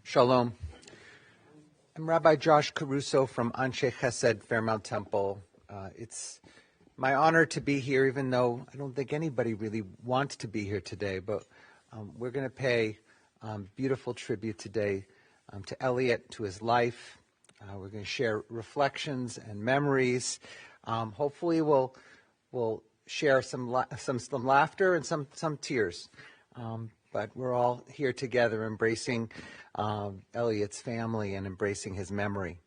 Shalom. I'm Rabbi Josh Caruso from Anshe Chesed Fairmount Temple. It's my honor to be here, even though I don't think anybody really wants to be here today, but we're going to pay beautiful tribute today to Eliot, to his life. We're going to share reflections and memories. Hopefully we'll share some laughter and some tears. But we're all here together embracing Eliot's family and embracing his memory.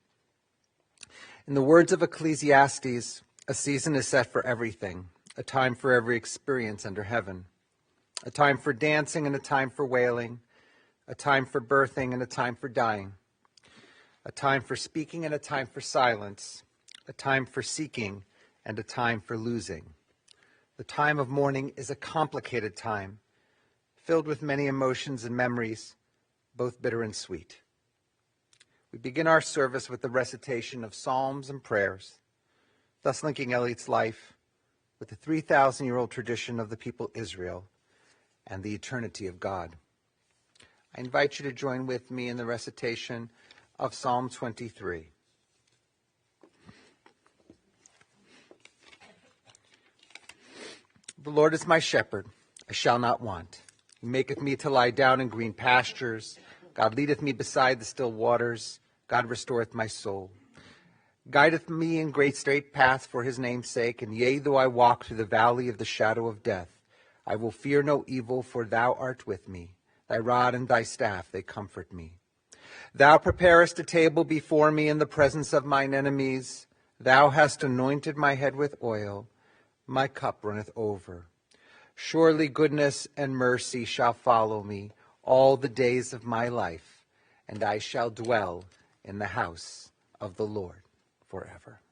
In the words of Ecclesiastes, a season is set for everything, a time for every experience under heaven, a time for dancing and a time for wailing, a time for birthing and a time for dying, a time for speaking and a time for silence, a time for seeking and a time for losing. The time of mourning is a complicated time, filled with many emotions and memories, both bitter and sweet. We begin our service with the recitation of psalms and prayers, thus linking Eliot's life with the 3,000-year-old tradition of the people Israel and the eternity of God. I invite you to join with me in the recitation of Psalm 23. The Lord is my shepherd, I shall not want. He maketh me to lie down in green pastures. God leadeth me beside the still waters. God restoreth my soul. Guideth me in great straight paths for his name's sake. And yea, though I walk through the valley of the shadow of death, I will fear no evil, for thou art with me. Thy rod and thy staff, they comfort me. Thou preparest a table before me in the presence of mine enemies. Thou hast anointed my head with oil. My cup runneth over. Surely goodness and mercy shall follow me all the days of my life, and I shall dwell in the house of the Lord forever.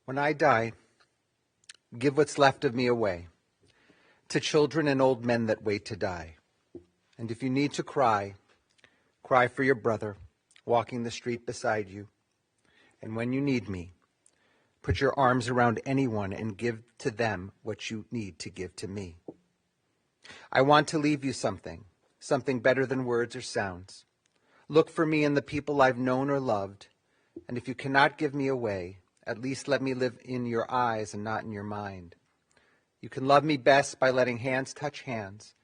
When I die, give what's left of me away to children and old men that wait to die. And if you need to cry, cry for your brother walking the street beside you. And when you need me, put your arms around anyone and give to them what you need to give to me. I want to leave you something better than words or sounds. Look for me in the people I've known or loved, and if you cannot give me away, at least let me live in your eyes and not in your mind. You can love me best by letting hands touch hands,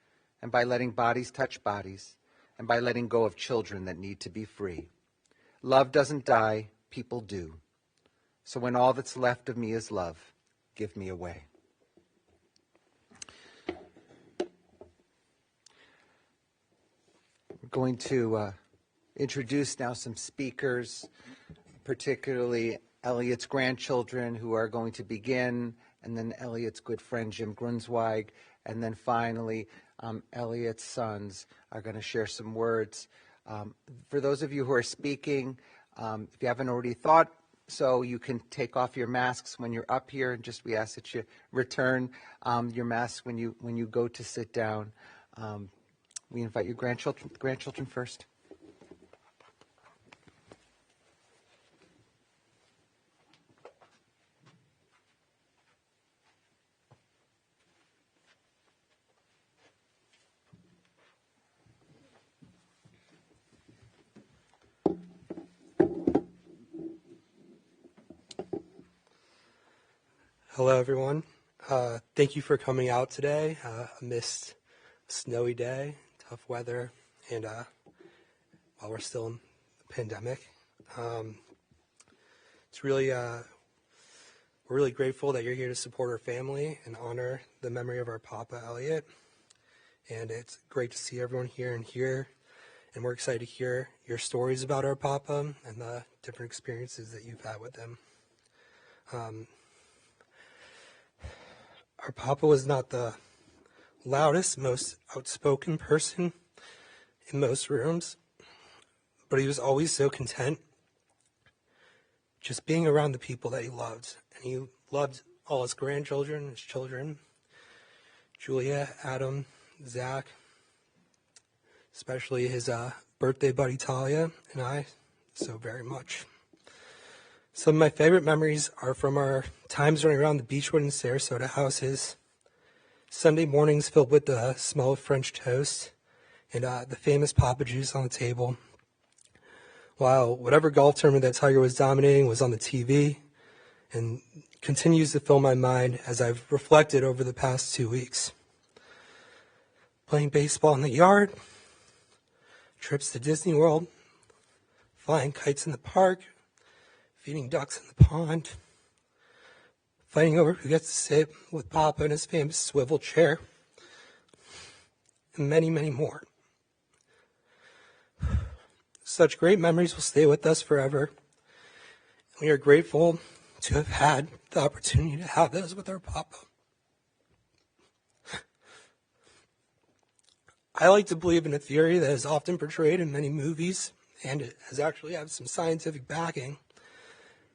and by letting bodies touch bodies, and by letting go of children that need to be free. Love doesn't die, people do. So when all that's left of me is love, give me away. We're going to introduce now some speakers, particularly Eliot's grandchildren who are going to begin, and then Eliot's good friend Jim Grunsweig, and then finally Eliot's sons are going to share some words. For those of you who are speaking, if you haven't already thought so, you can take off your masks when you're up here, and just we ask that you return your mask when you go to sit down. We invite your grandchildren first. Hello, everyone. Thank you for coming out today amidst a snowy day, tough weather, and while we're still in the pandemic. It's really, we're really grateful that you're here to support our family and honor the memory of our Papa, Eliot. And it's great to see everyone here, and we're excited to hear your stories about our Papa and the different experiences that you've had with him. Our Papa was not the loudest, most outspoken person in most rooms, but he was always so content just being around the people that he loved. And he loved all his grandchildren, his children, Julia, Adam, Zach, especially his birthday buddy Talia and I so very much. Some of my favorite memories are from our times running around the Beechwood and Sarasota houses, Sunday mornings filled with the smell of French toast, and the famous Papa juice on the table, while whatever golf tournament that Tiger was dominating was on the TV, and continues to fill my mind as I've reflected over the past 2 weeks. Playing baseball in the yard, trips to Disney World, flying kites in the park, feeding ducks in the pond, fighting over who gets to sit with Papa in his famous swivel chair, and many, many more. Such great memories will stay with us forever. We are grateful to have had the opportunity to have those with our Papa. I like to believe in a theory that is often portrayed in many movies, and it has actually had some scientific backing,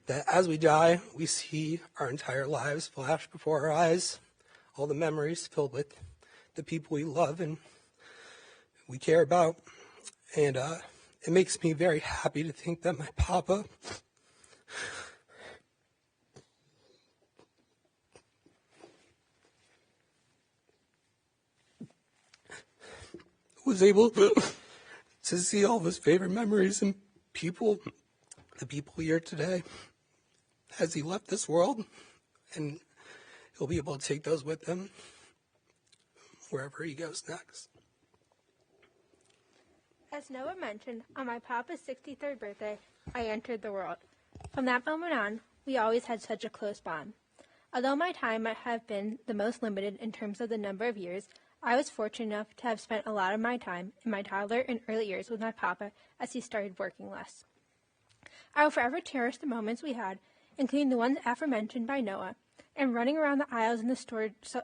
that as we die, we see our entire lives flash before our eyes, all the memories filled with the people we love and we care about. And it makes me very happy to think that my Papa was able to see all of his favorite memories and people, the people here today, as he left this world, and he'll be able to take those with him wherever he goes next. As Noah mentioned, on my Papa's 63rd birthday, I entered the world. From that moment on, we always had such a close bond. Although my time might have been the most limited in terms of the number of years, I was fortunate enough to have spent a lot of my time in my toddler and early years with my Papa as he started working less. I will forever cherish the moments we had, including the ones aforementioned by Noah, and running around the aisles in the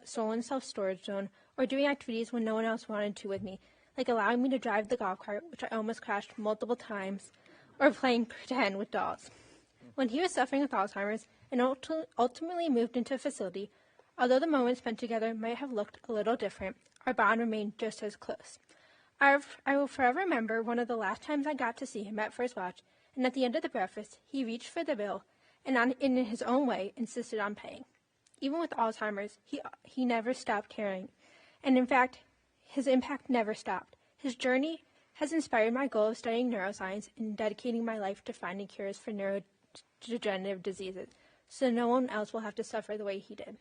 stolen self-storage zone, or doing activities when no one else wanted to with me, like allowing me to drive the golf cart, which I almost crashed multiple times, or playing pretend with dolls. When he was suffering with Alzheimer's and ultimately moved into a facility, although the moments spent together might have looked a little different, our bond remained just as close. I will forever remember one of the last times I got to see him at First Watch, and at the end of the breakfast, he reached for the bill and in his own way insisted on paying. Even with Alzheimer's, he never stopped caring, and in fact, his impact never stopped. His journey has inspired my goal of studying neuroscience and dedicating my life to finding cures for neurodegenerative diseases, so no one else will have to suffer the way he did.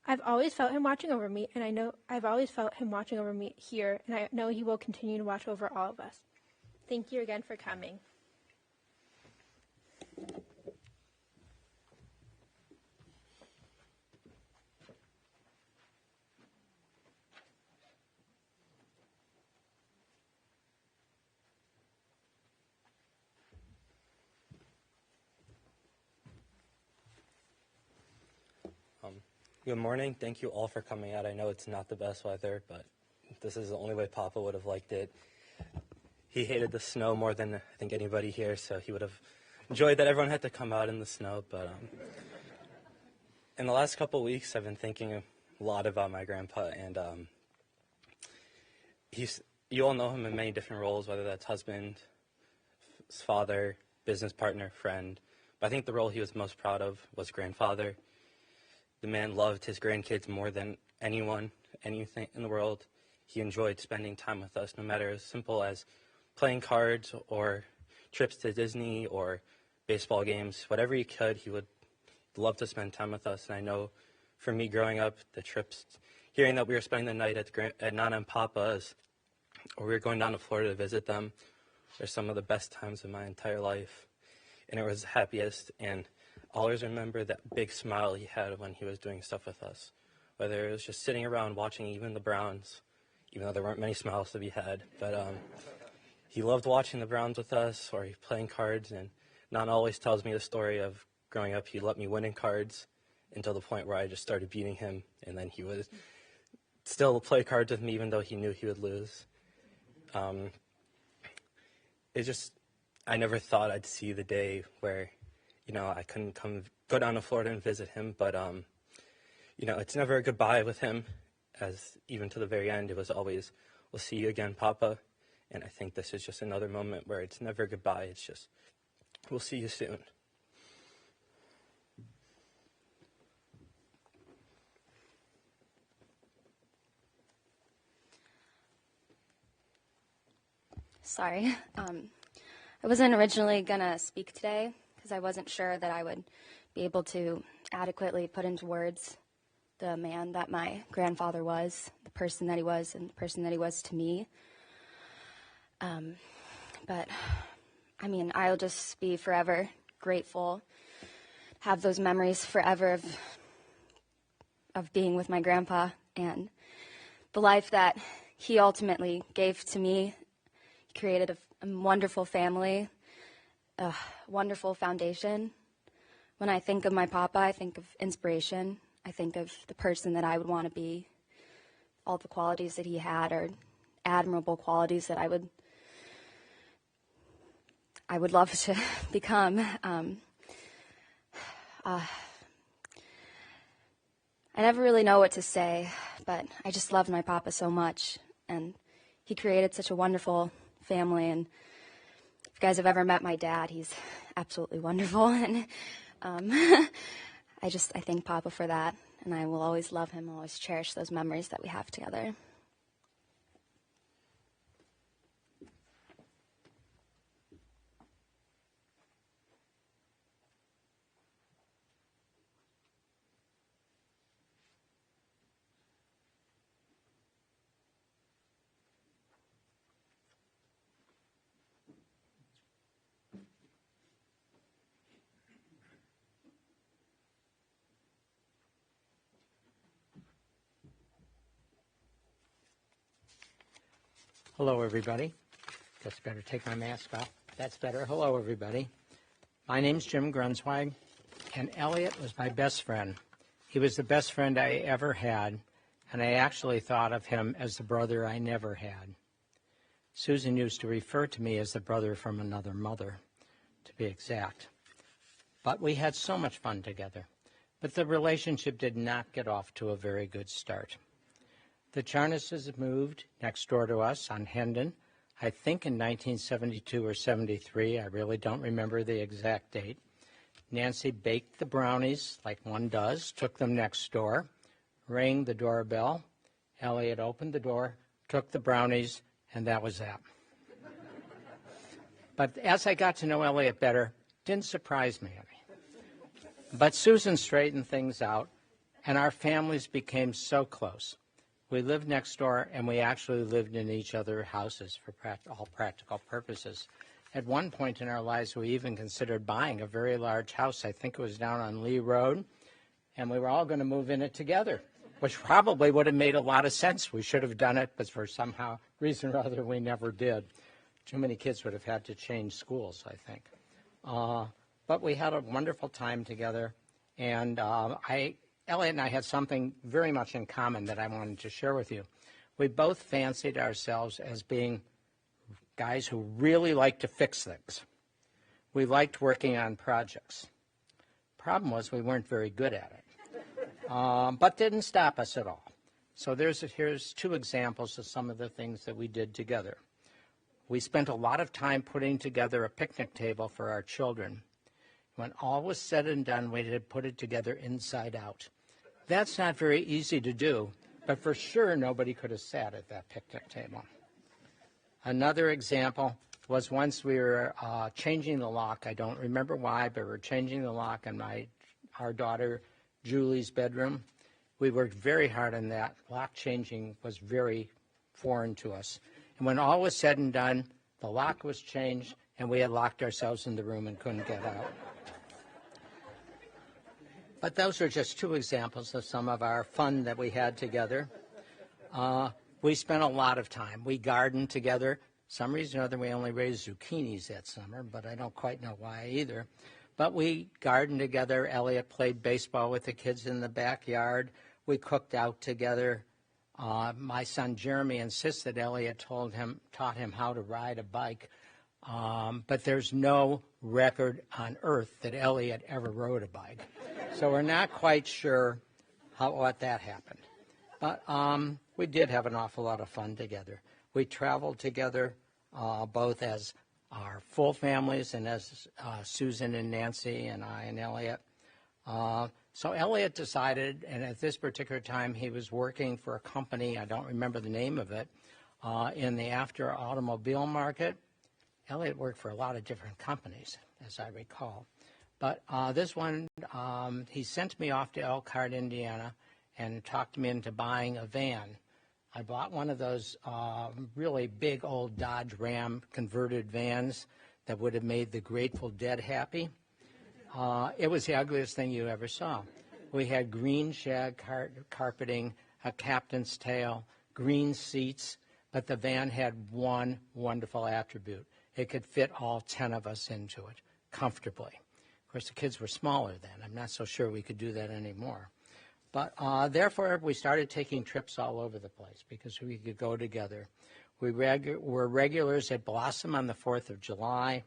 I've always felt him watching over me, and I know I've always felt him watching over me here, and I know he will continue to watch over all of us. Thank you again for coming. Good morning. Thank you all for coming out. I know it's not the best weather, but this is the only way Papa would have liked it. He hated the snow more than I think anybody here, so he would have enjoyed that everyone had to come out in the snow. But in the last couple of weeks, I've been thinking a lot about my grandpa, and you all know him in many different roles, whether that's husband, father, business partner, friend. But I think the role he was most proud of was grandfather. The man loved his grandkids more than anything in the world. He enjoyed spending time with us, no matter as simple as playing cards or trips to Disney or baseball games. Whatever he could, he would love to spend time with us. And I know for me growing up, the trips, hearing that we were spending the night at Nana and Papa's, or we were going down to Florida to visit them, are some of the best times of my entire life. And it was the happiest, and I'll always remember that big smile he had when he was doing stuff with us. Whether it was just sitting around watching even the Browns, even though there weren't many smiles to be had. But he loved watching the Browns with us, or playing cards. And Nana always tells me the story of growing up, he let me win in cards until the point where I just started beating him. And then he would still play cards with me even though he knew he would lose. I never thought I'd see the day where I couldn't go down to Florida and visit him, but, it's never a goodbye with him, as even to the very end, it was always, we'll see you again, Papa, and I think this is just another moment where it's never goodbye, it's just, we'll see you soon. Sorry, I wasn't originally going to speak today, because I wasn't sure that I would be able to adequately put into words the man that my grandfather was, the person that he was, and the person that he was to me. But, I'll just be forever grateful, have those memories forever of being with my grandpa, and the life that he ultimately gave to me. He created a wonderful family, a wonderful foundation. When I think of my papa, I think of inspiration. I think of the person that I would want to be. All the qualities that he had are admirable qualities that I would love to become. I never really know what to say, but I just loved my papa so much, and he created such a wonderful family. And if you guys have ever met my dad, he's absolutely wonderful, and I thank Papa for that, and I will always love him, always cherish those memories that we have together. Hello, everybody. Just better take my mask off. That's better. Hello, everybody. My name's Jim Grunsweig, and Eliot was my best friend. He was the best friend I ever had, and I actually thought of him as the brother I never had. Susan used to refer to me as the brother from another mother, to be exact. But we had so much fun together. But the relationship did not get off to a very good start. The Charnases moved next door to us on Hendon, I think in 1972 or 73. I really don't remember the exact date. Nancy baked the brownies like one does, took them next door, rang the doorbell. Eliot opened the door, took the brownies, and that was that. But as I got to know Eliot better, didn't surprise me any. But Susan straightened things out, and our families became so close. We lived next door, and we actually lived in each other's houses for all practical purposes. At one point in our lives, we even considered buying a very large house. I think it was down on Lee Road, and we were all going to move in it together, which probably would have made a lot of sense. We should have done it, but for somehow reason or other, we never did. Too many kids would have had to change schools, I think. But we had a wonderful time together, and I Eliot and I had something very much in common that I wanted to share with you. We both fancied ourselves as being guys who really like to fix things. We liked working on projects. Problem was we weren't very good at it, but didn't stop us at all. So here's two examples of some of the things that we did together. We spent a lot of time putting together a picnic table for our children. When all was said and done, we had put it together inside out. That's not very easy to do, but for sure nobody could have sat at that picnic table. Another example was once we were changing the lock. I don't remember why, but we were changing the lock in our daughter Julie's bedroom. We worked very hard on that. Lock changing was very foreign to us. And when all was said and done, the lock was changed, and we had locked ourselves in the room and couldn't get out. But those are just two examples of some of our fun that we had together. We spent a lot of time. We gardened together. Some reason or other, we only raised zucchinis that summer, but I don't quite know why either. But we gardened together. Eliot played baseball with the kids in the backyard. We cooked out together. My son Jeremy insists that Eliot taught him how to ride a bike, but there's no record on earth that Eliot ever rode a bike. So we're not quite sure what that happened. But we did have an awful lot of fun together. We traveled together, both as our full families and as Susan and Nancy and I and Eliot. So Eliot decided, and at this particular time he was working for a company, I don't remember the name of it, in the after automobile market. Eliot worked for a lot of different companies, as I recall. But this one, he sent me off to Elkhart, Indiana, and talked me into buying a van. I bought one of those really big old Dodge Ram converted vans that would have made the Grateful Dead happy. It was the ugliest thing you ever saw. We had green shag carpeting, a captain's tail, green seats, but the van had one wonderful attribute. It could fit all 10 of us into it comfortably. Of course, the kids were smaller then. I'm not so sure we could do that anymore. But therefore, we started taking trips all over the place because we could go together. We were regulars at Blossom on the 4th of July.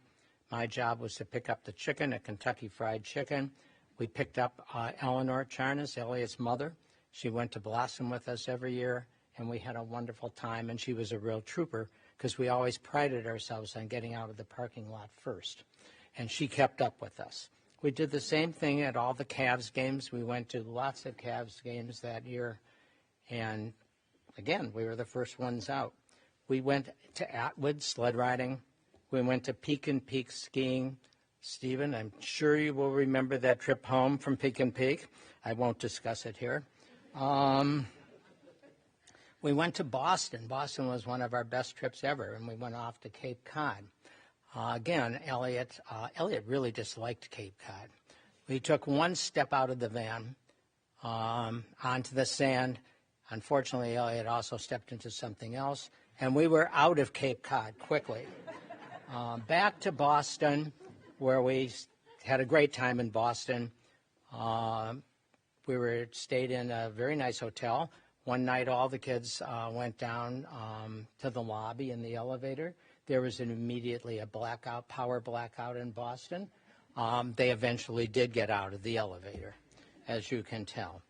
My job was to pick up the chicken at Kentucky Fried Chicken. We picked up Eliot Charnas, Eliot's mother. She went to Blossom with us every year, and we had a wonderful time, and she was a real trooper because we always prided ourselves on getting out of the parking lot first, and she kept up with us. We did the same thing at all the Cavs games. We went to lots of Cavs games that year, and again, we were the first ones out. We went to Atwood sled riding. We went to Peak skiing. Stephen, I'm sure you will remember that trip home from Peak. I won't discuss it here. We went to Boston. Boston was one of our best trips ever, and we went off to Cape Cod. Again, Eliot really disliked Cape Cod. We took one step out of the van onto the sand. Unfortunately, Eliot also stepped into something else, and we were out of Cape Cod quickly. Back to Boston, where we had a great time in Boston. We stayed in a very nice hotel. One night, all the kids went down to the lobby in the elevator. There was immediately a power blackout in Boston. They eventually did get out of the elevator, as you can tell.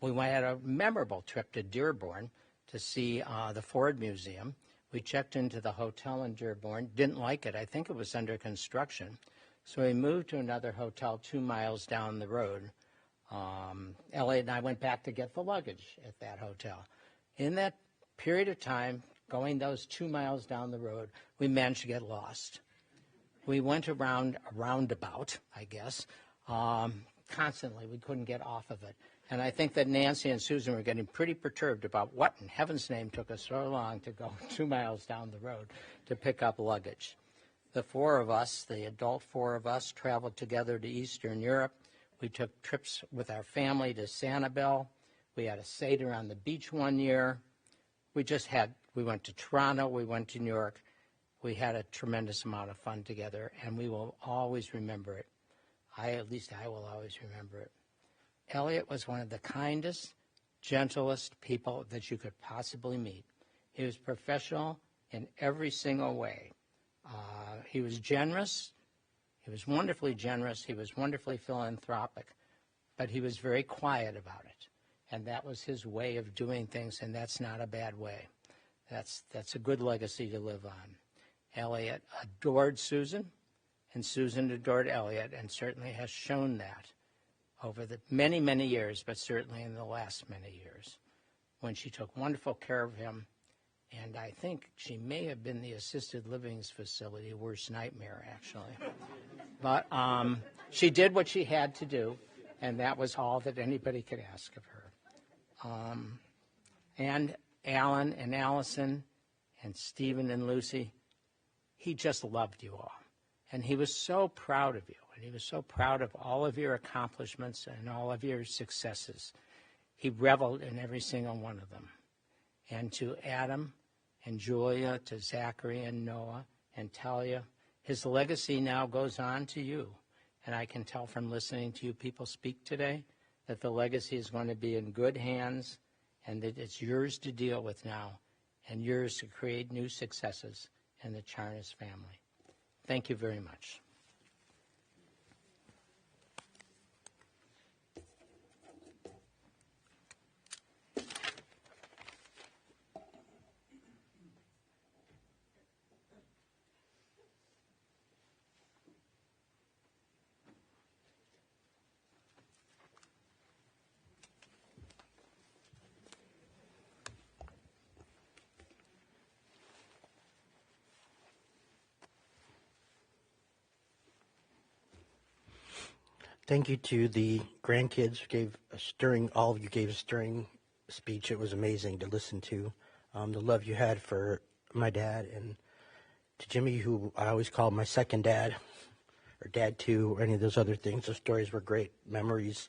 We had a memorable trip to Dearborn to see the Ford Museum. We checked into the hotel in Dearborn, didn't like it. I think it was under construction. So we moved to another hotel 2 miles down the road. Eliot and I went back to get the luggage at that hotel. In that period of time, going those 2 miles down the road, we managed to get lost. We went around a roundabout, I guess, constantly. We couldn't get off of it. And I think that Nancy and Susan were getting pretty perturbed about what in heaven's name took us so long to go 2 miles down the road to pick up luggage. The four of us, the adult four of us, traveled together to Eastern Europe. We took trips with our family to Sanibel. We had a Seder on the beach one year. We went to Toronto. We went to New York. We had a tremendous amount of fun together, and we will always remember it. At least I will always remember it. Eliot was one of the kindest, gentlest people that you could possibly meet. He was professional in every single way. He was generous. He was wonderfully generous. He was wonderfully philanthropic, but he was very quiet about it. And that was his way of doing things, and that's not a bad way. That's a good legacy to live on. Eliot adored Susan, and Susan adored Eliot, and certainly has shown that over the many, many years, but certainly in the last many years, when she took wonderful care of him. And I think she may have been the assisted living facility worst nightmare, actually. But she did what she had to do, and that was all that anybody could ask of her. And Alan and Allison and Stephen and Lucy, he just loved you all. And he was so proud of you, and he was so proud of all of your accomplishments and all of your successes. He reveled in every single one of them. And to Adam and Julia, to Zachary and Noah and Talia, his legacy now goes on to you. And I can tell from listening to you people speak today that the legacy is going to be in good hands, and that it's yours to deal with now and yours to create new successes in the Charnas family. Thank you very much. Thank you to the grandkids who all of you gave a stirring speech. It was amazing to listen to. The love you had for my dad, and to Jimmy, who I always called my second dad, or dad two, or any of those other things. Those stories were great memories.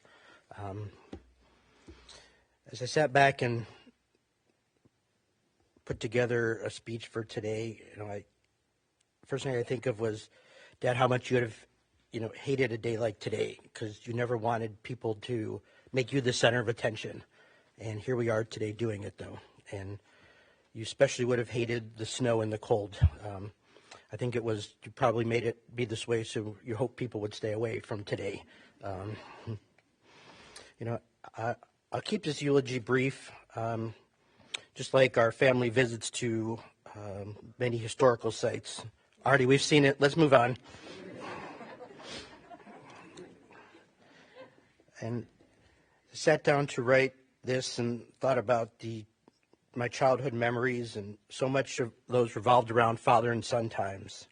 As I sat back and put together a speech for today, first thing I think of was, Dad, how much you would have hated a day like today, because you never wanted people to make you the center of attention. And here we are today doing it, though. And you especially would have hated the snow and the cold. I think you probably made it be this way so you hope people would stay away from today. I'll keep this eulogy brief. Just like our family visits to many historical sites. Artie, we've seen it. Let's move on. And I sat down to write this and thought about my childhood memories, and so much of those revolved around father and son times.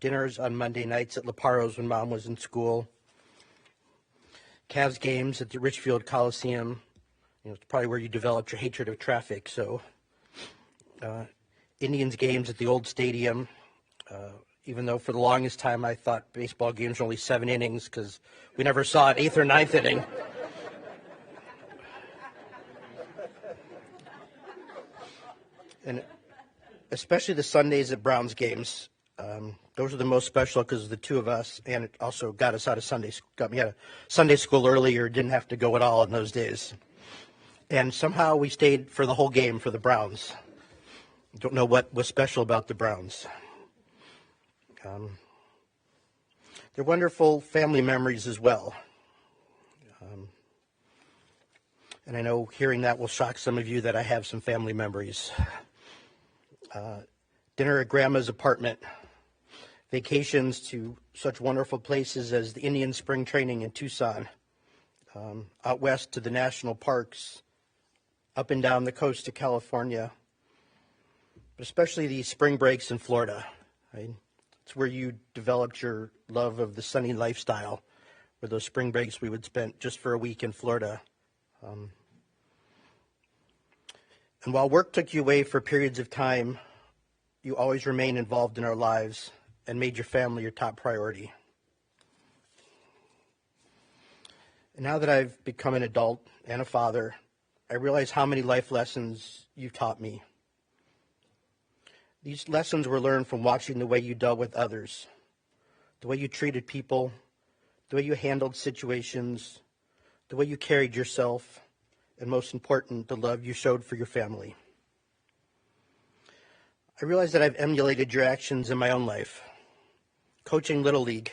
Dinners on Monday nights at Leparo's when Mom was in school. Cavs games at the Richfield Coliseum. It's probably where you developed your hatred of traffic. So Indians games at the old stadium. Even though for the longest time I thought baseball games were only 7 innings because we never saw an 8th or 9th inning. And especially the Sundays at Browns games. Those are the most special because of the two of us, and it also got us out of got me out of Sunday school earlier, didn't have to go at all in those days. And somehow we stayed for the whole game for the Browns. Don't know what was special about the Browns. They're wonderful family memories as well. And I know hearing that will shock some of you that I have some family memories. Dinner at Grandma's apartment. Vacations to such wonderful places as the Indian Spring Training in Tucson. Out west to the national parks. Up and down the coast of California. But especially the spring breaks in Florida. Right? It's where you developed your love of the sunny lifestyle, where those spring breaks we would spend just for a week in Florida. And while work took you away for periods of time, you always remained involved in our lives and made your family your top priority. And now that I've become an adult and a father, I realize how many life lessons you've taught me. These lessons were learned from watching the way you dealt with others, the way you treated people, the way you handled situations, the way you carried yourself, and most important, the love you showed for your family. I realize that I've emulated your actions in my own life. Coaching Little League,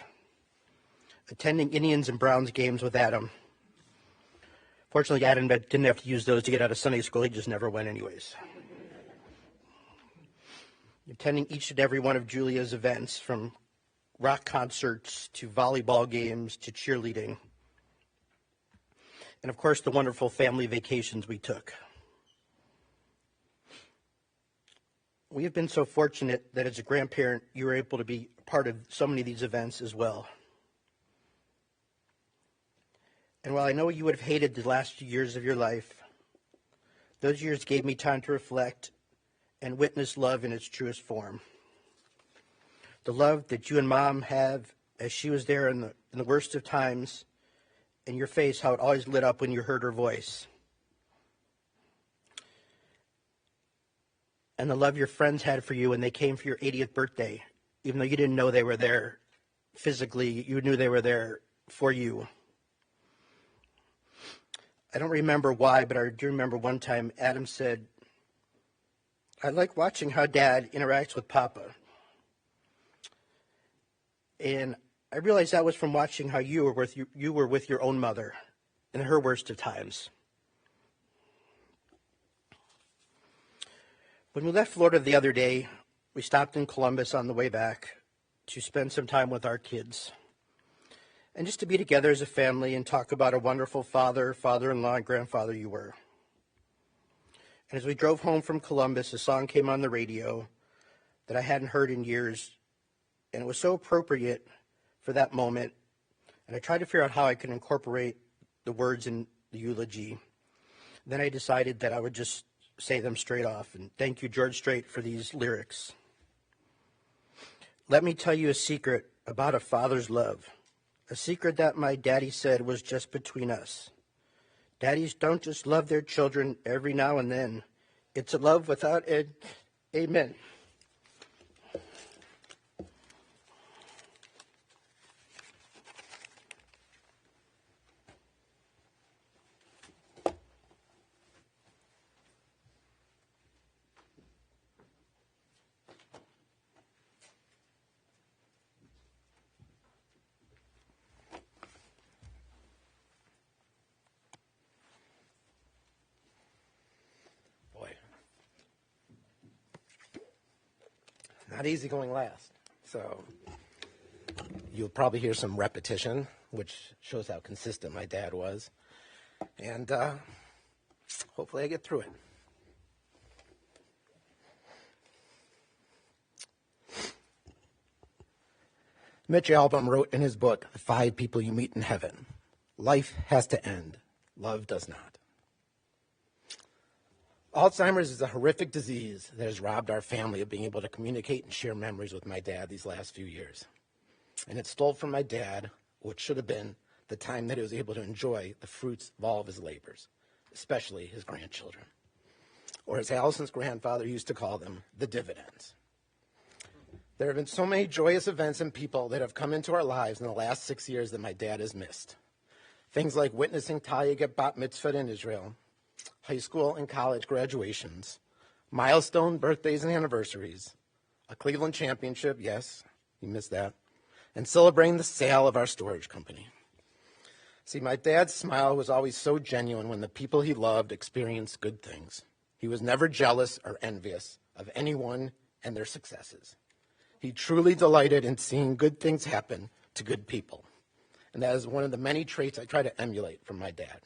attending Indians and Browns games with Adam. Fortunately, Adam didn't have to use those to get out of Sunday school. He just never went anyways. Attending each and every one of Julia's events, from rock concerts to volleyball games to cheerleading. And of course, the wonderful family vacations we took. We have been so fortunate that as a grandparent, you were able to be part of so many of these events as well. And while I know you would have hated the last few years of your life, those years gave me time to reflect and witness love in its truest form. The love that you and Mom have as she was there in the worst of times, and your face, how it always lit up when you heard her voice. And the love your friends had for you when they came for your 80th birthday, even though you didn't know they were there physically, you knew they were there for you. I don't remember why, but I do remember one time Adam said, "I like watching how Dad interacts with Papa." And I realized that was from watching how you were with your own mother in her worst of times. When we left Florida the other day, we stopped in Columbus on the way back to spend some time with our kids and just to be together as a family and talk about a wonderful father, father-in-law, and grandfather you were. And as we drove home from Columbus, a song came on the radio that I hadn't heard in years, and it was so appropriate for that moment. And I tried to figure out how I could incorporate the words in the eulogy. Then I decided that I would just say them straight off. And thank you, George Strait, for these lyrics. Let me tell you a secret about a father's love. A secret that my daddy said was just between us. Daddies don't just love their children every now and then. It's a love without an amen. Not easy going last. So you'll probably hear some repetition, which shows how consistent my dad was. And hopefully I get through it. Mitch Albom wrote in his book, The 5 People You Meet in Heaven, life has to end. Love does not. Alzheimer's is a horrific disease that has robbed our family of being able to communicate and share memories with my dad these last few years. And it stole from my dad what should have been the time that he was able to enjoy the fruits of all of his labors, especially his grandchildren. Or as Allison's grandfather used to call them, the dividends. There have been so many joyous events and people that have come into our lives in the last 6 years that my dad has missed. Things like witnessing Talia get bat mitzvahed in Israel, high school and college graduations, milestone birthdays and anniversaries, a Cleveland championship, yes, you missed that, and celebrating the sale of our storage company. See, my dad's smile was always so genuine when the people he loved experienced good things. He was never jealous or envious of anyone and their successes. He truly delighted in seeing good things happen to good people. And that is one of the many traits I try to emulate from my dad.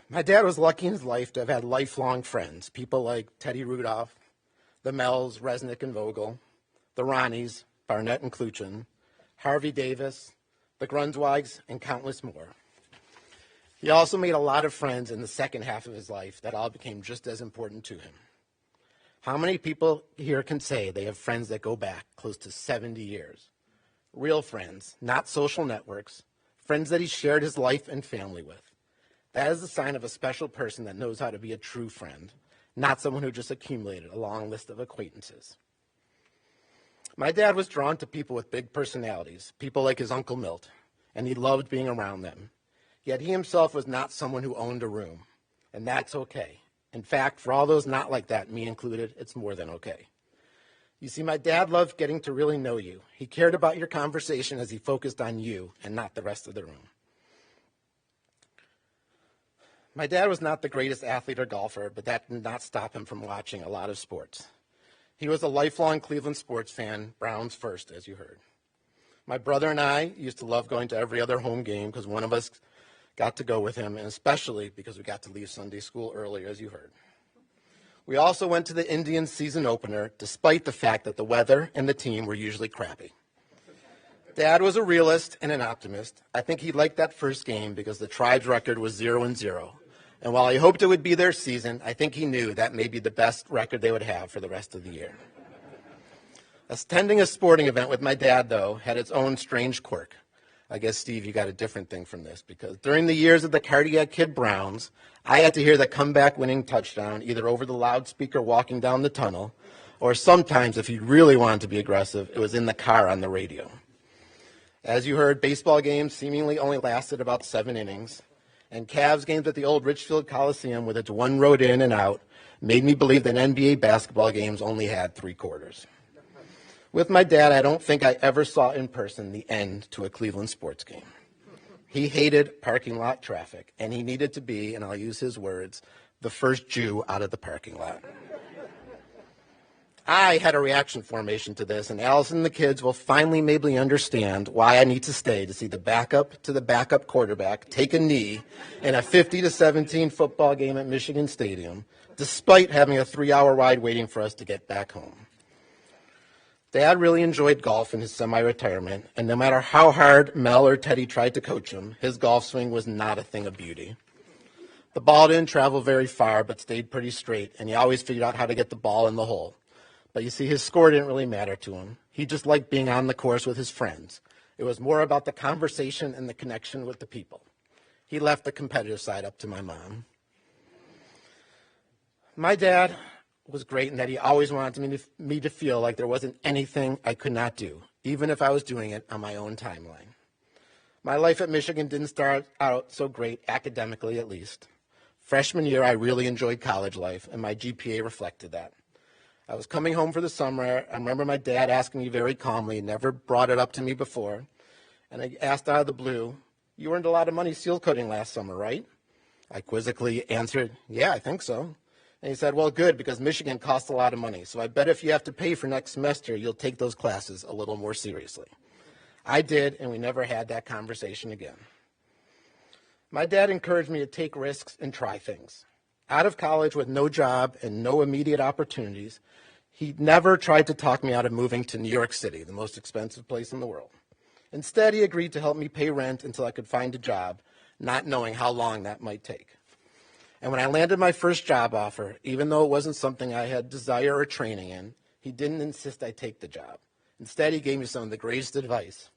My dad was lucky in his life to have had lifelong friends, people like Teddy Rudolph, the Mells, Resnick and Vogel, the Ronnies, Barnett and Kluchin, Harvey Davis, the Grunzweigs, and countless more. He also made a lot of friends in the second half of his life that all became just as important to him. How many people here can say they have friends that go back close to 70 years? Real friends, not social networks, friends that he shared his life and family with. That is the sign of a special person that knows how to be a true friend, not someone who just accumulated a long list of acquaintances. My dad was drawn to people with big personalities, people like his Uncle Milt, and he loved being around them. Yet he himself was not someone who owned a room, and that's okay. In fact, for all those not like that, me included, it's more than okay. You see, my dad loved getting to really know you. He cared about your conversation as he focused on you and not the rest of the room. My dad was not the greatest athlete or golfer, but that did not stop him from watching a lot of sports. He was a lifelong Cleveland sports fan, Browns first, as you heard. My brother and I used to love going to every other home game because one of us got to go with him, and especially because we got to leave Sunday school early, as you heard. We also went to the Indians season opener, despite the fact that the weather and the team were usually crappy. Dad was a realist and an optimist. I think he liked that first game because the Tribe's record was 0-0. And while he hoped it would be their season, I think he knew that may be the best record they would have for the rest of the year. Attending a sporting event with my dad, though, had its own strange quirk. I guess, Steve, you got a different thing from this, because during the years of the Cardiac Kid Browns, I had to hear the comeback winning touchdown either over the loudspeaker walking down the tunnel, or sometimes, if you really wanted to be aggressive, it was in the car on the radio. As you heard, baseball games seemingly only lasted about 7 innings, and Cavs games at the old Richfield Coliseum with its one road in and out made me believe that NBA basketball games only had 3 quarters. With my dad, I don't think I ever saw in person the end to a Cleveland sports game. He hated parking lot traffic, and he needed to be, and I'll use his words, the first Jew out of the parking lot. I had a reaction formation to this, and Allison and the kids will finally maybe understand why I need to stay to see the backup to the backup quarterback take a knee in a 50-17 football game at Michigan Stadium, despite having a 3-hour ride waiting for us to get back home. Dad really enjoyed golf in his semi-retirement, and no matter how hard Mel or Teddy tried to coach him, his golf swing was not a thing of beauty. The ball didn't travel very far, but stayed pretty straight, and he always figured out how to get the ball in the hole. But you see, his score didn't really matter to him. He just liked being on the course with his friends. It was more about the conversation and the connection with the people. He left the competitive side up to my mom. My dad was great in that he always wanted me to feel like there wasn't anything I could not do, even if I was doing it on my own timeline. My life at Michigan didn't start out so great, academically at least. Freshman year, I really enjoyed college life, and my GPA reflected that. I was coming home for the summer. I remember my dad asking me very calmly, never brought it up to me before, and I asked out of the blue, "You earned a lot of money seal coating last summer, right?" I quizzically answered, "Yeah, I think so." And he said, "Well, good, because Michigan costs a lot of money, so I bet if you have to pay for next semester, you'll take those classes a little more seriously." I did, and we never had that conversation again. My dad encouraged me to take risks and try things. Out of college with no job and no immediate opportunities, he never tried to talk me out of moving to New York City, the most expensive place in the world. Instead, he agreed to help me pay rent until I could find a job, not knowing how long that might take. And when I landed my first job offer, even though it wasn't something I had desire or training in, he didn't insist I take the job. Instead, he gave me some of the greatest advice.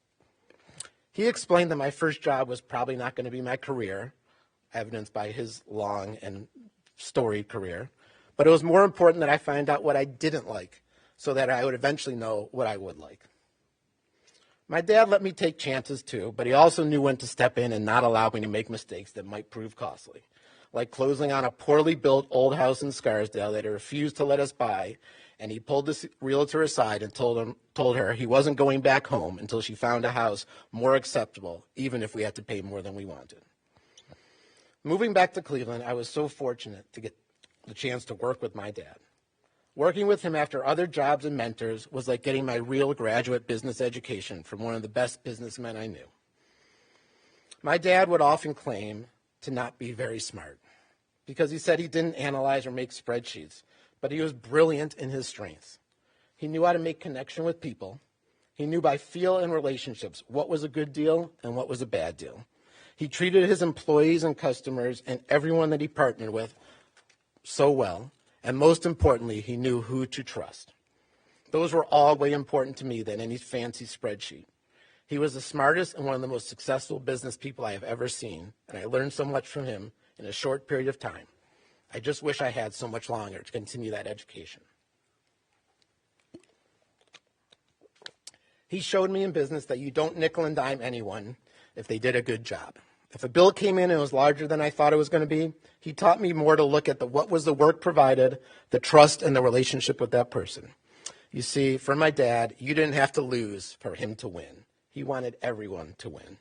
He explained that my first job was probably not going to be my career, evidenced by his long and storied career, but it was more important that I find out what I didn't like so that I would eventually know what I would like. My dad let me take chances too, but he also knew when to step in and not allow me to make mistakes that might prove costly, like closing on a poorly built old house in Scarsdale that he refused to let us buy, and he pulled the realtor aside and told her he wasn't going back home until she found a house more acceptable, even if we had to pay more than we wanted. Moving back to Cleveland, I was so fortunate to get the chance to work with my dad. Working with him after other jobs and mentors was like getting my real graduate business education from one of the best businessmen I knew. My dad would often claim to not be very smart because he said he didn't analyze or make spreadsheets, but he was brilliant in his strengths. He knew how to make connection with people. He knew by feel and relationships what was a good deal and what was a bad deal. He treated his employees and customers and everyone that he partnered with so well, and most importantly, he knew who to trust. Those were all way important to me than any fancy spreadsheet. He was the smartest and one of the most successful business people I have ever seen, and I learned so much from him in a short period of time. I just wish I had so much longer to continue that education. He showed me in business that you don't nickel and dime anyone if they did a good job. If a bill came in and was larger than I thought it was going to be, he taught me more to look at what was the work provided, the trust, and the relationship with that person. You see, for my dad, you didn't have to lose for him to win. He wanted everyone to win.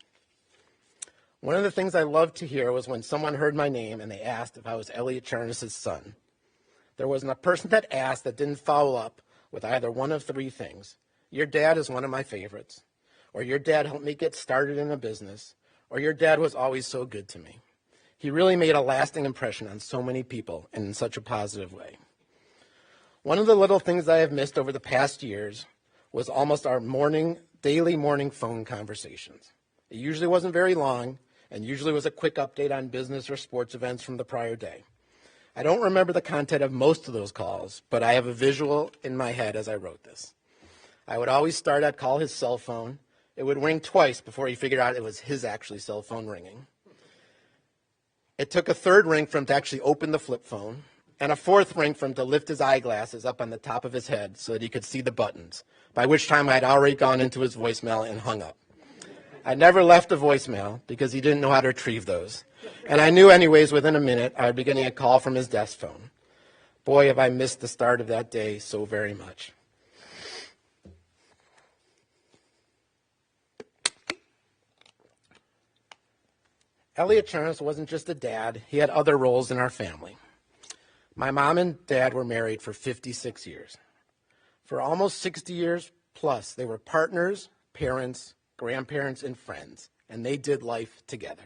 One of the things I loved to hear was when someone heard my name and they asked if I was Eliot Charnas' son. There wasn't a person that asked that didn't follow up with either one of three things. Your dad is one of my favorites, or your dad helped me get started in a business, or your dad was always so good to me. He really made a lasting impression on so many people and in such a positive way. One of the little things I have missed over the past years was almost our daily morning phone conversations. It usually wasn't very long, and usually was a quick update on business or sports events from the prior day. I don't remember the content of most of those calls, but I have a visual in my head as I wrote this. I would always start, I'd call his cell phone. It would ring twice before he figured out it was his actually cell phone ringing. It took a third ring for him to actually open the flip phone, and a fourth ring for him to lift his eyeglasses up on the top of his head so that he could see the buttons, by which time I had already gone into his voicemail and hung up. I never left a voicemail because he didn't know how to retrieve those. And I knew anyways within a minute I would be getting a call from his desk phone. Boy, have I missed the start of that day so very much. Eliot Charnas wasn't just a dad, he had other roles in our family. My mom and dad were married for 56 years. For almost 60 years plus, they were partners, parents, grandparents, and friends, and they did life together.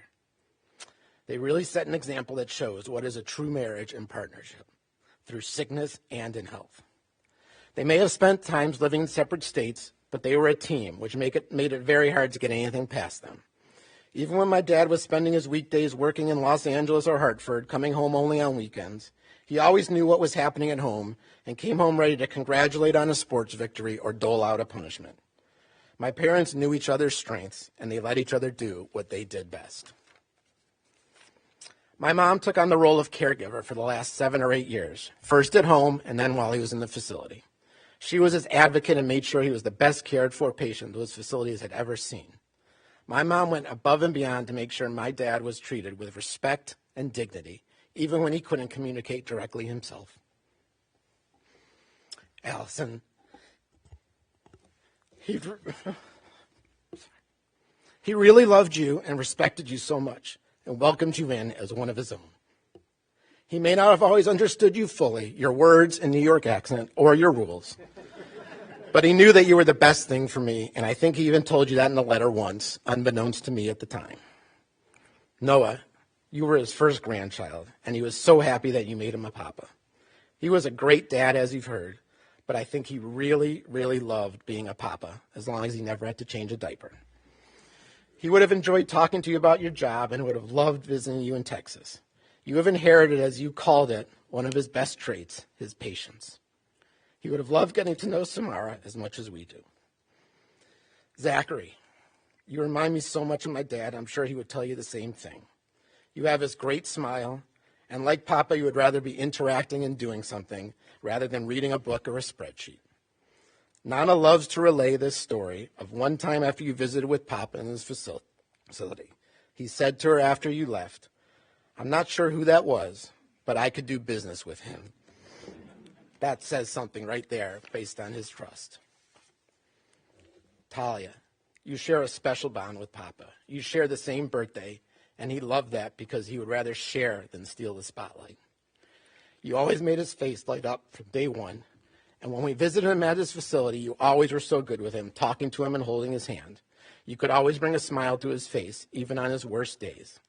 They really set an example that shows what is a true marriage and partnership, through sickness and in health. They may have spent times living in separate states, but they were a team, which made it very hard to get anything past them. Even when my dad was spending his weekdays working in Los Angeles or Hartford, coming home only on weekends, he always knew what was happening at home and came home ready to congratulate on a sports victory or dole out a punishment. My parents knew each other's strengths, and they let each other do what they did best. My mom took on the role of caregiver for the last 7 or 8 years, first at home and then while he was in the facility. She was his advocate and made sure he was the best cared for patient those facilities had ever seen. My mom went above and beyond to make sure my dad was treated with respect and dignity, even when he couldn't communicate directly himself. Allison, he really loved you and respected you so much and welcomed you in as one of his own. He may not have always understood you fully, your words and New York accent, or your rules, but he knew that you were the best thing for me, and I think he even told you that in a letter once, unbeknownst to me at the time. Noah, you were his first grandchild, and he was so happy that you made him a papa. He was a great dad, as you've heard, but I think he really, really loved being a papa, as long as he never had to change a diaper. He would have enjoyed talking to you about your job and would have loved visiting you in Texas. You have inherited, as you called it, one of his best traits, his patience. He would have loved getting to know Samara as much as we do. Zachary, you remind me so much of my dad. I'm sure he would tell you the same thing. You have his great smile, and like Papa, you would rather be interacting and doing something rather than reading a book or a spreadsheet. Nana loves to relay this story of one time after you visited with Papa in his facility. He said to her after you left, "I'm not sure who that was, but I could do business with him." That says something right there based on his trust. Talia, you share a special bond with Papa. You share the same birthday, and he loved that because he would rather share than steal the spotlight. You always made his face light up from day one, and when we visited him at his facility, you always were so good with him, talking to him and holding his hand. You could always bring a smile to his face, even on his worst days.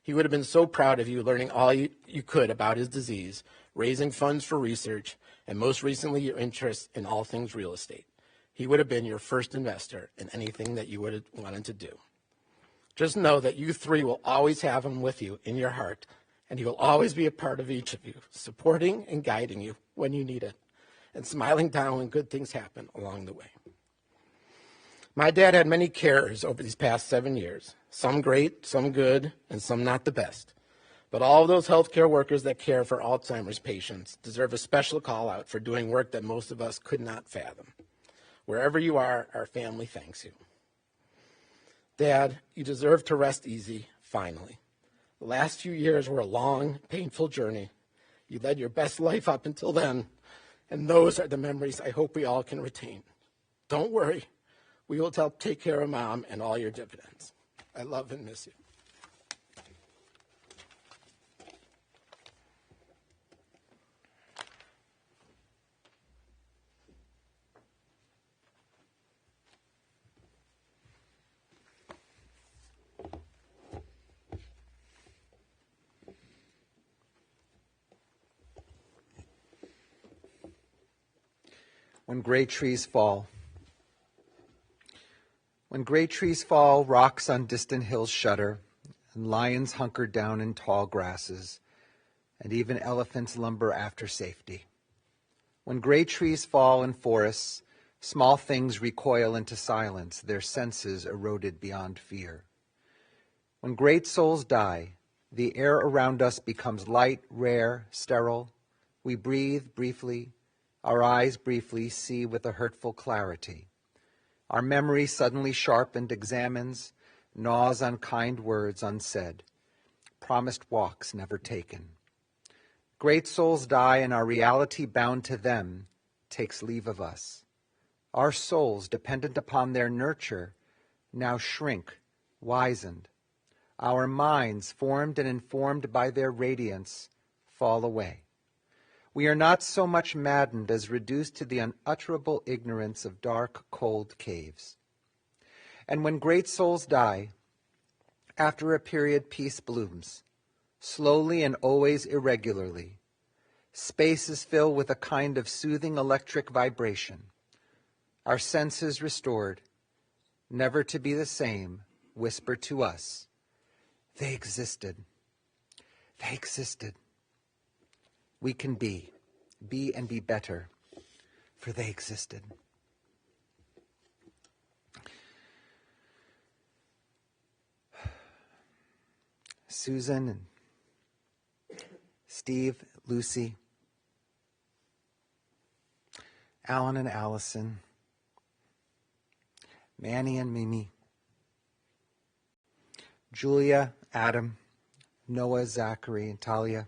He would have been so proud of you, learning all you could about his disease, raising funds for research, and most recently your interest in all things real estate. He would have been your first investor in anything that you would have wanted to do. Just know that you three will always have him with you in your heart, and he will always be a part of each of you, supporting and guiding you when you need it, and smiling down when good things happen along the way. My dad had many carers over these past 7 years, some great, some good, and some not the best. But all of those healthcare workers that care for Alzheimer's patients deserve a special call out for doing work that most of us could not fathom. Wherever you are, our family thanks you. Dad, you deserve to rest easy, finally. The last few years were a long, painful journey. You led your best life up until then, and those are the memories I hope we all can retain. Don't worry. We will help take care of Mom and all your dividends. I love and miss you. When great trees fall. When great trees fall, rocks on distant hills shudder, and lions hunker down in tall grasses, and even elephants lumber after safety. When great trees fall in forests, small things recoil into silence, their senses eroded beyond fear. When great souls die, the air around us becomes light, rare, sterile. We breathe briefly, our eyes briefly see with a hurtful clarity. Our memory suddenly sharpened examines, gnaws on kind words unsaid, promised walks never taken. Great souls die, and our reality bound to them takes leave of us. Our souls, dependent upon their nurture, now shrink, wizened. Our minds, formed and informed by their radiance, fall away. We are not so much maddened as reduced to the unutterable ignorance of dark, cold caves. And when great souls die, after a period peace blooms, slowly and always irregularly. Spaces fill with a kind of soothing electric vibration. Our senses restored, never to be the same, whisper to us, they existed. They existed. We can be and be better, for they existed. Susan and Steve, Lucy, Alan and Allison, Manny and Mimi, Julia, Adam, Noah, Zachary, and Talia.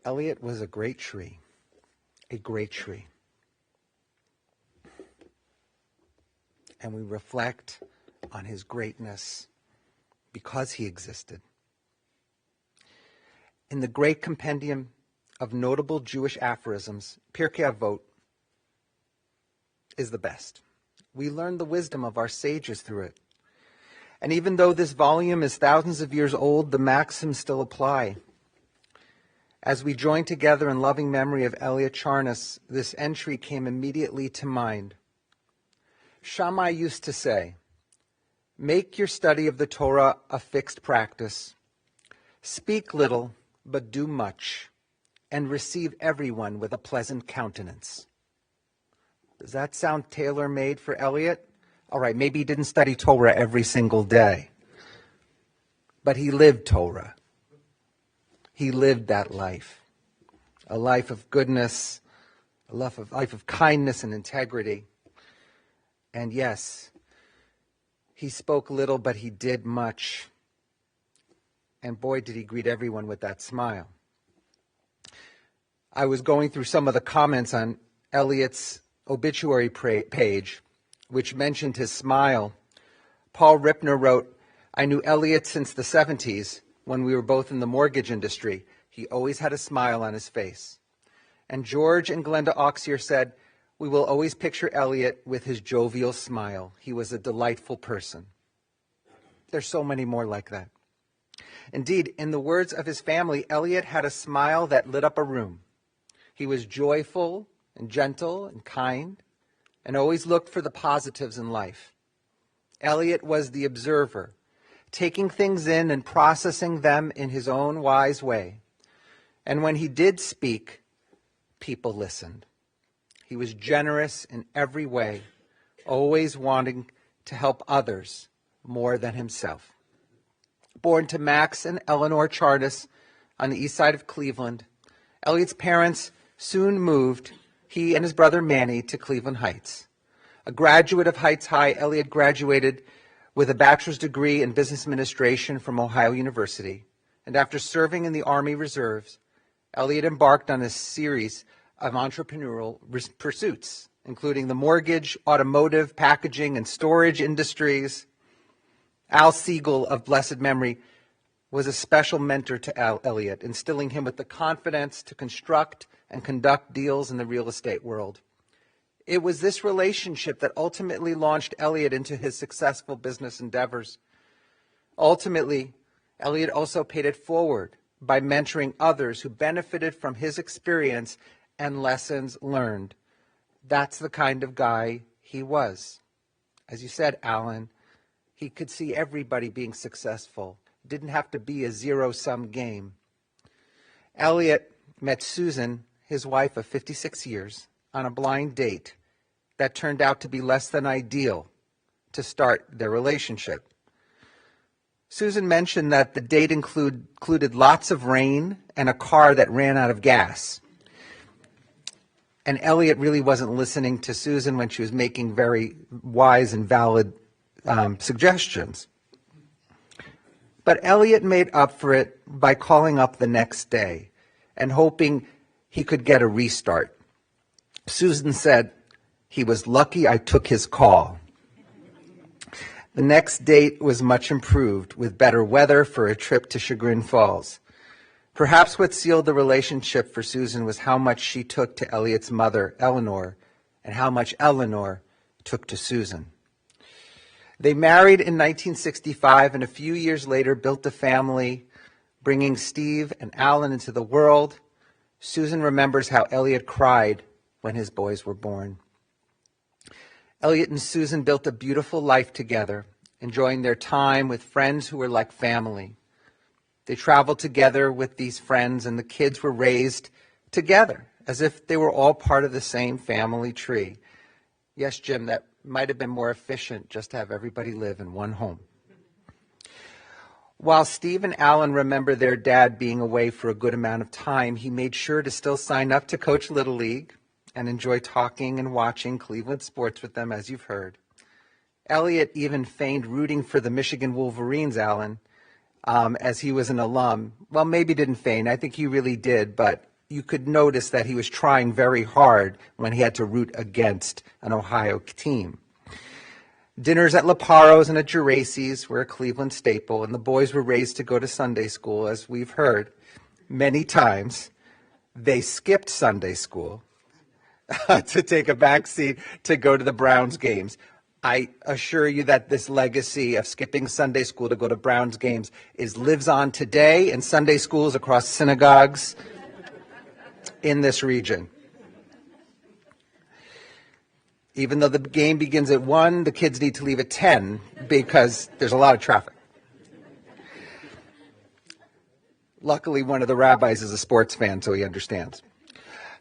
Eliot was a great tree, a great tree. And we reflect on his greatness because he existed. In the great compendium of notable Jewish aphorisms, Pirkei Avot is the best. We learn the wisdom of our sages through it. And even though this volume is thousands of years old, the maxims still apply. As we join together in loving memory of Eliot Charnas, this entry came immediately to mind. Shammai used to say, make your study of the Torah a fixed practice. Speak little, but do much, and receive everyone with a pleasant countenance. Does that sound tailor-made for Eliot? All right, maybe he didn't study Torah every single day, but he lived Torah. He lived that life, a life of goodness, a life of kindness and integrity. And yes, he spoke little, but he did much. And boy, did he greet everyone with that smile. I was going through some of the comments on Eliot's obituary page, which mentioned his smile. Paul Ripner wrote, I knew Eliot since the 70s when we were both in the mortgage industry. He always had a smile on his face. And George and Glenda Auxier said, we will always picture Eliot with his jovial smile. He was a delightful person. There's so many more like that. Indeed, in the words of his family, Eliot had a smile that lit up a room. He was joyful and gentle and kind and always looked for the positives in life. Eliot was the observer, taking things in and processing them in his own wise way. And when he did speak, people listened. He was generous in every way, always wanting to help others more than himself. Born to Max and Eleanor Charnas on the east side of Cleveland, Eliot's parents soon moved he and his brother Manny to Cleveland Heights. A graduate of Heights High, Eliot graduated with a bachelor's degree in business administration from Ohio University. And after serving in the Army Reserves, Eliot embarked on a series of entrepreneurial pursuits, including the mortgage, automotive, packaging, and storage industries. Al Siegel of blessed memory was a special mentor to Eliot, instilling him with the confidence to construct and conduct deals in the real estate world. It was this relationship that ultimately launched Eliot into his successful business endeavors. Ultimately, Eliot also paid it forward by mentoring others who benefited from his experience and lessons learned. That's the kind of guy he was. As you said, Alan, he could see everybody being successful. It didn't have to be a zero-sum game. Eliot met Susan, his wife of 56 years, on a blind date that turned out to be less than ideal to start their relationship. Susan mentioned that the date included lots of rain and a car that ran out of gas. And Eliot really wasn't listening to Susan when she was making very wise and valid suggestions. But Eliot made up for it by calling up the next day and hoping he could get a restart. Susan said, "He was lucky I took his call." The next date was much improved, with better weather for a trip to Chagrin Falls. Perhaps what sealed the relationship for Susan was how much she took to Eliot's mother, Eleanor, and how much Eleanor took to Susan. They married in 1965 and a few years later built a family, bringing Steve and Alan into the world. Susan remembers how Eliot cried when his boys were born. Eliot and Susan built a beautiful life together, enjoying their time with friends who were like family. They traveled together with these friends, and the kids were raised together, as if they were all part of the same family tree. Yes, Jim, that might have been more efficient just to have everybody live in one home. While Steve and Alan remember their dad being away for a good amount of time, he made sure to still sign up to coach Little League and enjoy talking and watching Cleveland sports with them, as you've heard. Eliot even feigned rooting for the Michigan Wolverines, Alan, as he was an alum. Well, maybe didn't feign. I think he really did, but you could notice that he was trying very hard when he had to root against an Ohio team. Dinners at Leparo's and at Geraci's were a Cleveland staple, and the boys were raised to go to Sunday school, as we've heard many times. They skipped Sunday school to take a back seat to go to the Browns games. I assure you that this legacy of skipping Sunday school to go to Browns games lives on today in Sunday schools across synagogues in this region. Even though the game begins at 1, the kids need to leave at 10 because there's a lot of traffic. Luckily, one of the rabbis is a sports fan, so he understands.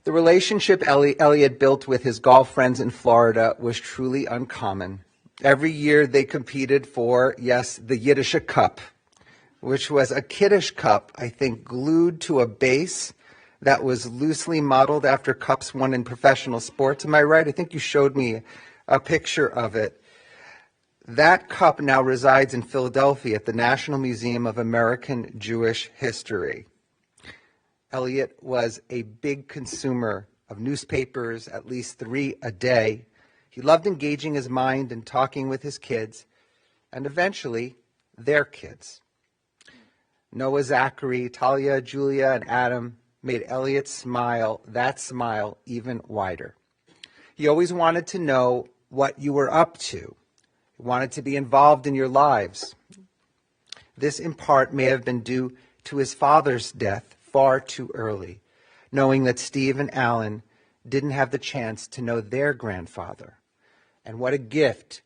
The relationship Eliot built with his golf friends in Florida was truly uncommon. Every year they competed for, yes, the Yiddish Cup, which was a Kaddish cup, I think, glued to a base that was loosely modeled after cups won in professional sports. Am I right? I think you showed me a picture of it. That cup now resides in Philadelphia at the National Museum of American Jewish History. Eliot was a big consumer of newspapers, at least 3 a day. He loved engaging his mind and talking with his kids, and eventually their kids. Noah, Zachary, Talia, Julia, and Adam made Eliot's smile, that smile, even wider. He always wanted to know what you were up to. He wanted to be involved in your lives. This, in part, may have been due to his father's death far too early, knowing that Steve and Alan didn't have the chance to know their grandfather. And what a gift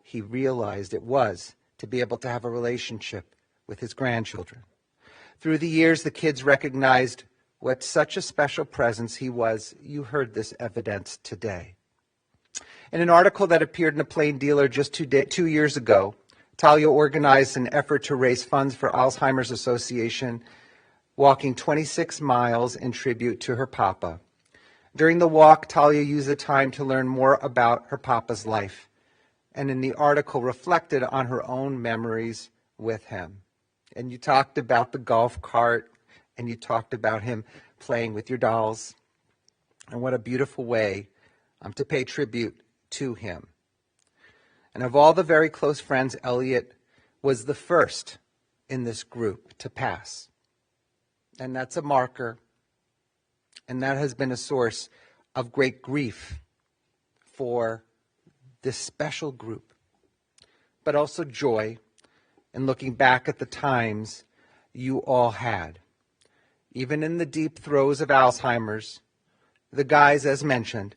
he realized it was to be able to have a relationship with his grandchildren. Through the years, the kids recognized what such a special presence he was. You heard this evidence today. In an article that appeared in a Plain Dealer just 2 years ago, Talia organized an effort to raise funds for Alzheimer's Association, walking 26 miles in tribute to her papa. During the walk, Talia used the time to learn more about her papa's life, and in the article reflected on her own memories with him. And you talked about the golf cart, and you talked about him playing with your dolls, and what a beautiful way to pay tribute to him. And of all the very close friends, Eliot was the first in this group to pass. And that's a marker, and that has been a source of great grief for this special group, but also joy in looking back at the times you all had. Even in the deep throes of Alzheimer's, the guys, as mentioned,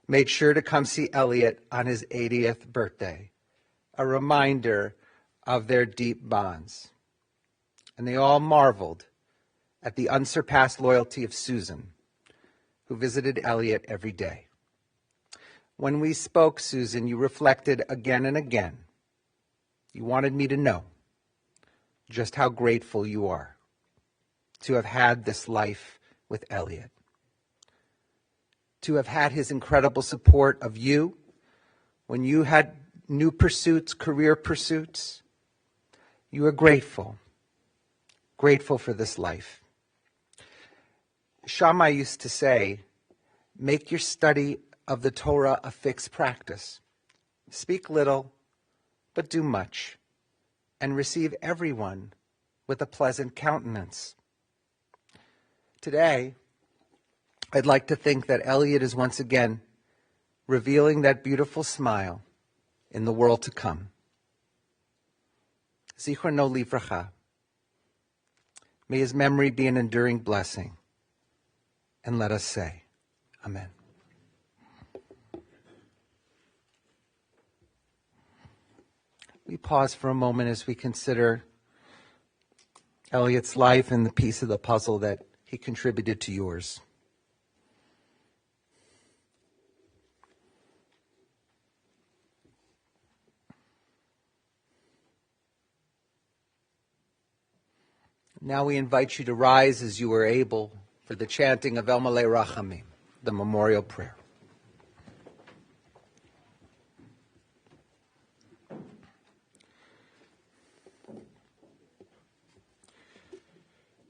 made sure to come see Eliot on his 80th birthday, a reminder of their deep bonds. And they all marveled at the unsurpassed loyalty of Susan, who visited Eliot every day. When we spoke, Susan, you reflected again and again. You wanted me to know just how grateful you are to have had this life with Eliot, to have had his incredible support of you when you had new pursuits, career pursuits. You are grateful for this life. Shammai used to say, make your study of the Torah a fixed practice. Speak little, but do much, and receive everyone with a pleasant countenance. Today, I'd like to think that Eliot is once again revealing that beautiful smile in the world to come. Zichrono livracha. May his memory be an enduring blessing. And let us say, Amen. We pause for a moment as we consider Eliot's life and the piece of the puzzle that he contributed to yours. Now we invite you to rise as you are able for the chanting of Malayrachami, the memorial prayer.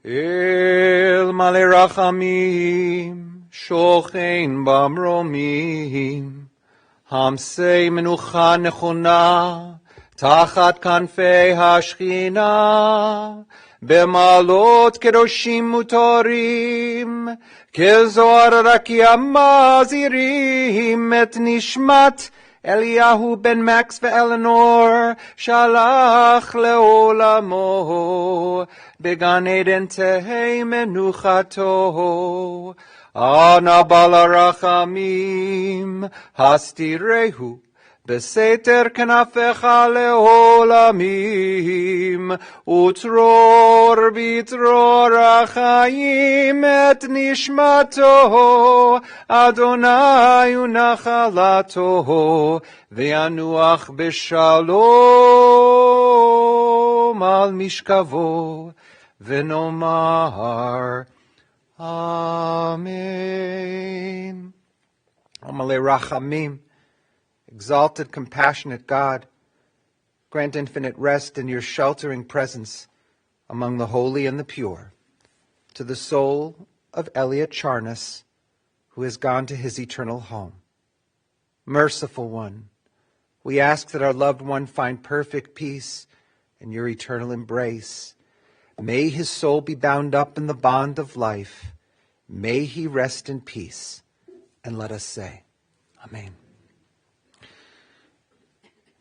El Malayrachamim, shochein bamromim, hamsei menucha nechona, tachat kanfei hashchina, במעלות קדושים מותרים, כזוהר רקיע מזהירים את נשמת אליהו בן מקס ואלנור, שלח לעולמו, בגן עדן תהי מנוחתו. אנא בעל הרחמים, הסתירהו, בסתר כנפיך לעולמים, וצרור בצרור החיים את נשמתו, אדוני ונחלתו, וינוח בשלום על משכבו, ונאמר אמן. Malayrachami. Exalted, compassionate God, grant infinite rest in your sheltering presence among the holy and the pure, to the soul of Eliot Charnas, who has gone to his eternal home. Merciful One, we ask that our loved one find perfect peace in your eternal embrace. May his soul be bound up in the bond of life. May he rest in peace. And let us say, Amen.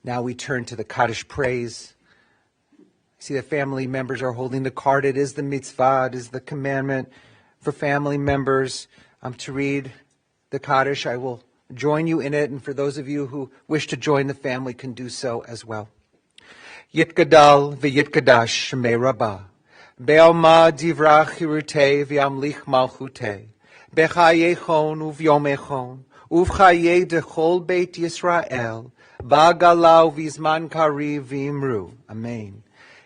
Now we turn to the Kaddish Praise. I see that family members are holding the card. It is the mitzvah, it is the commandment for family members to read the Kaddish. I will join you in it, and for those of you who wish to join the family can do so as well. Yitgadal v'yitkadash shmei Rabbah, be'alma divrach hirutei v'yamlich malchutei, bechayechon uv'yomechon, uv'chayei dechol beit Yisrael, Vagalau vizman kari v'imru. Amen.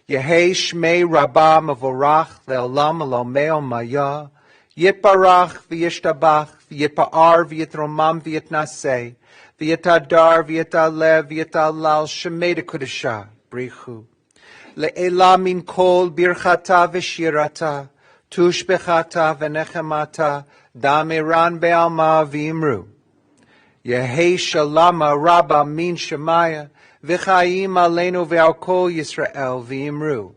Yehei shmei Rabbah mavorach le'olam alomeo maya. Yitbarach v'yishtabach v'yitpa'ar v'yitromam v'yitnaseh v'yitadar v'yitalev v'yitalal shemeda kudesha brichu. Le'ela min kol birchata v'shirata tushbechata v'nechemata damiran be'alma v'imru. Yehei shalama rabba min shemaya v'chaim aleinu ve'al kol Yisrael v'imru.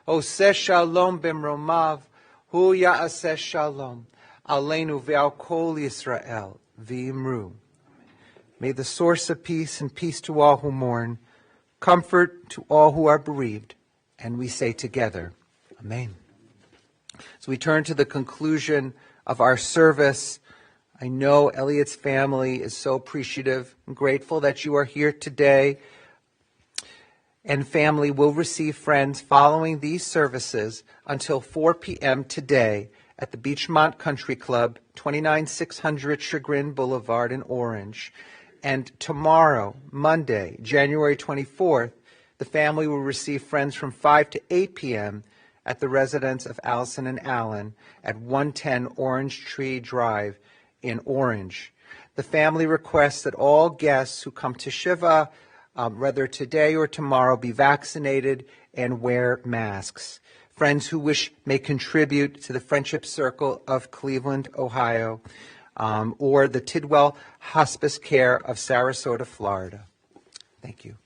Oseh shalom b'mromav hu ya'aseh shalom aleinu ve'al kol Yisrael v'imru. May the source of peace and peace to all who mourn, comfort to all who are bereaved, and we say together, Amen. So we turn to the conclusion of our service. I know Eliot's family is so appreciative and grateful that you are here today. And family will receive friends following these services until 4 p.m. today at the Beachmont Country Club, 29600 Chagrin Boulevard in Orange. And tomorrow, Monday, January 24th, the family will receive friends from 5 to 8 p.m. at the residence of Allison and Allen at 110 Orange Tree Drive in Orange. The family requests that all guests who come to Shiva, whether today or tomorrow, be vaccinated and wear masks. Friends who wish may contribute to the Friendship Circle of Cleveland, Ohio, or the Tidwell Hospice Care of Sarasota, Florida. Thank you.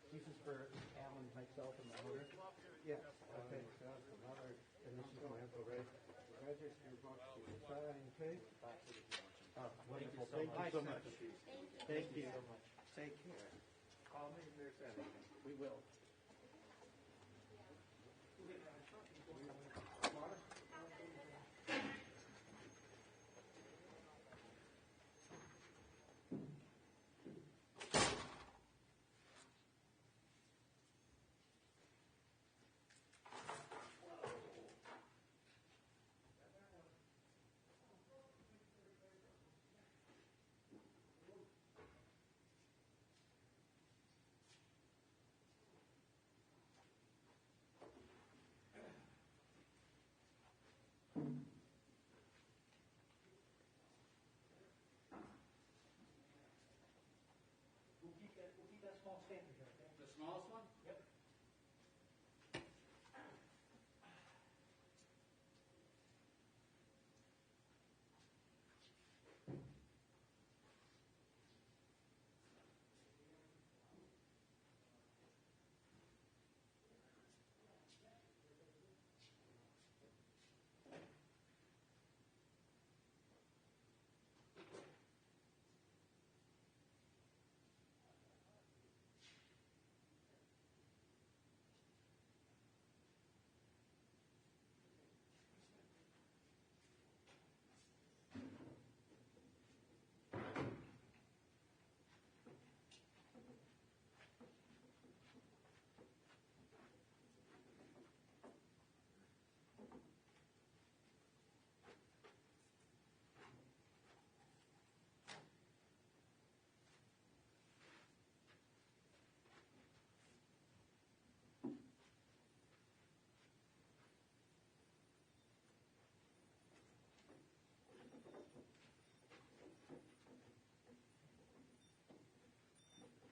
This is for Alan, myself, and my mother. Yes. Okay. And this is my uncle Ray. Congratulations for your book. Sign, okay? Wonderful. Thank you so much. Thank you so much. Take care. Call me if there's anything. We will. We'll keep that small stamp here, okay? The smallest one? Yep.